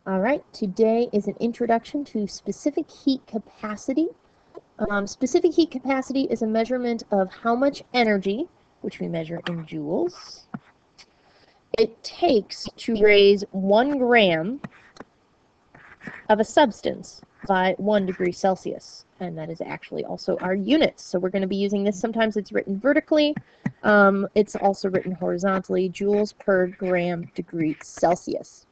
All right, today is an introduction to specific heat capacity. Specific heat capacity is a measurement of how much energy, which we measure in joules, it takes to raise 1 gram of a substance by 1 degree Celsius. And that is actually also our units. So we're going to be using this. Sometimes it's written vertically. It's also written horizontally, joules per gram degree Celsius.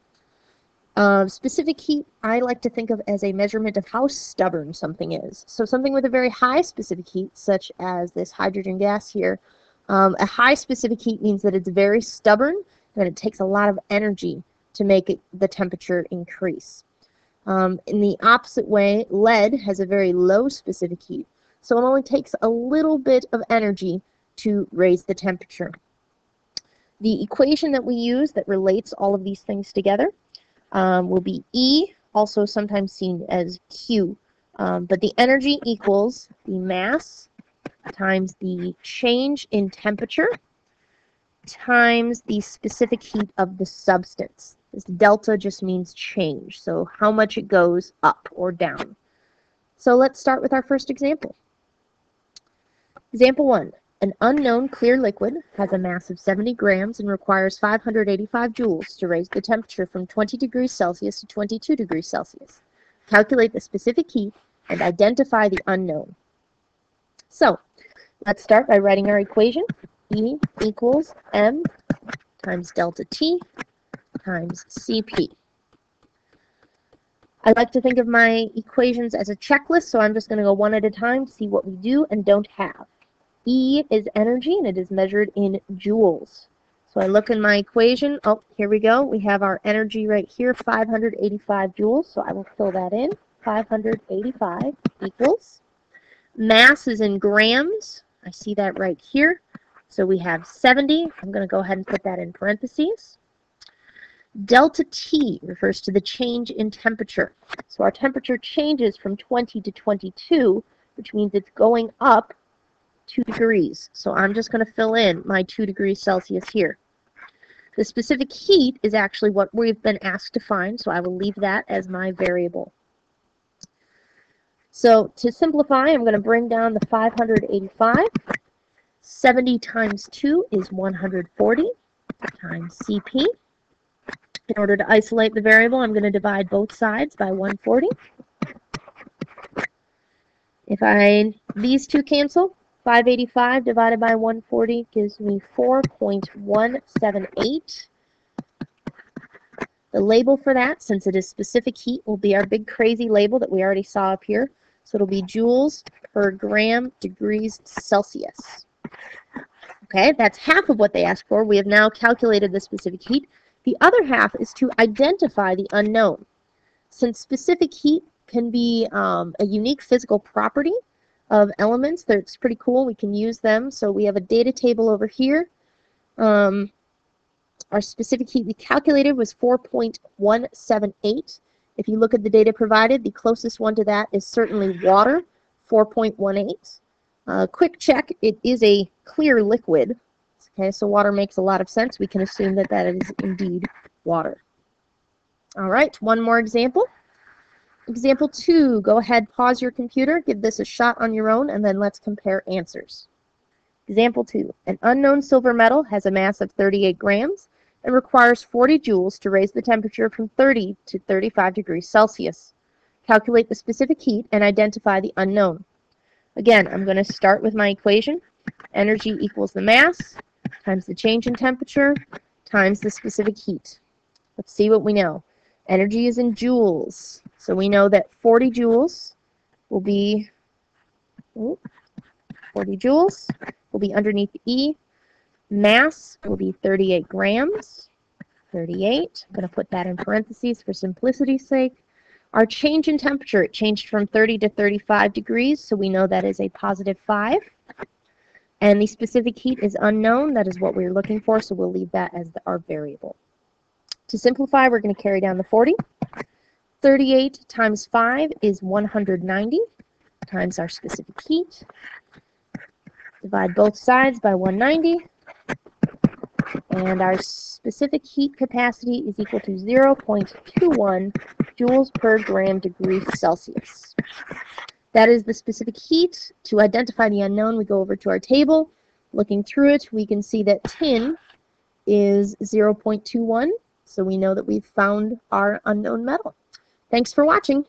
Specific heat, I like to think of as a measurement of how stubborn something is. So something with a very high specific heat, such as this hydrogen gas here, a high specific heat means that it's very stubborn and it takes a lot of energy to make the temperature increase. In the opposite way, lead has a very low specific heat, so it only takes a little bit of energy to raise the temperature. The equation that we use that relates all of these things together will be E, also sometimes seen as Q. But the energy equals the mass times the change in temperature times the specific heat of the substance. This delta just means change, so how much it goes up or down. So let's start with our first example. Example 1. An unknown clear liquid has a mass of 70 grams and requires 585 joules to raise the temperature from 20 degrees Celsius to 22 degrees Celsius. Calculate the specific heat and identify the unknown. So, let's start by writing our equation. E equals m times delta T times Cp. I like to think of my equations as a checklist, so I'm just going to go one at a time to see what we do and don't have. E is energy, and it is measured in joules. So I look in my equation. Oh, here we go. We have our energy right here, 585 joules. So I will fill that in. 585 equals. Mass is in grams. I see that right here. So we have 70. I'm going to go ahead and put that in parentheses. Delta T refers to the change in temperature. So our temperature changes from 20 to 22, which means it's going up 2 degrees. So I'm just going to fill in my 2 degrees Celsius here. The specific heat is actually what we've been asked to find, so I will leave that as my variable. So to simplify, I'm going to bring down the 585. 70 times 2 is 140 times Cp. In order to isolate the variable, I'm going to divide both sides by 140. If these two cancel, 585 divided by 140 gives me 4.178. The label for that, since it is specific heat, will be our big crazy label that we already saw up here. So it'll be joules per gram degrees Celsius. Okay, that's half of what they asked for. We have now calculated the specific heat. The other half is to identify the unknown. Since specific heat can be a unique physical property of elements that's pretty cool, we can use them. So we have a data table over here. Our specific heat we calculated was 4.178. If you look at the data provided, the closest one to that is certainly water, 4.18. Quick check, it is a clear liquid. Okay, so water makes a lot of sense. We can assume that that is indeed water. All right, one more example. Example 2, go ahead, pause your computer, give this a shot on your own, and then let's compare answers. Example 2, an unknown silver metal has a mass of 38 grams and requires 40 joules to raise the temperature from 30 to 35 degrees Celsius. Calculate the specific heat and identify the unknown. Again, I'm going to start with my equation. Energy equals the mass times the change in temperature times the specific heat. Let's see what we know. Energy is in joules. So we know that 40 joules will be underneath the E. Mass will be 38 grams. 38. I'm going to put that in parentheses for simplicity's sake. Our change in temperature, it changed from 30 to 35 degrees, so we know that is a positive 5. And the specific heat is unknown. That is what we're looking for, so we'll leave that as our variable. To simplify, we're going to carry down the 40. 38 times 5 is 190 times our specific heat. Divide both sides by 190. And our specific heat capacity is equal to 0.21 joules per gram degree Celsius. That is the specific heat. To identify the unknown, we go over to our table. Looking through it, we can see that tin is 0.21, so we know that we've found our unknown metal. Thanks for watching.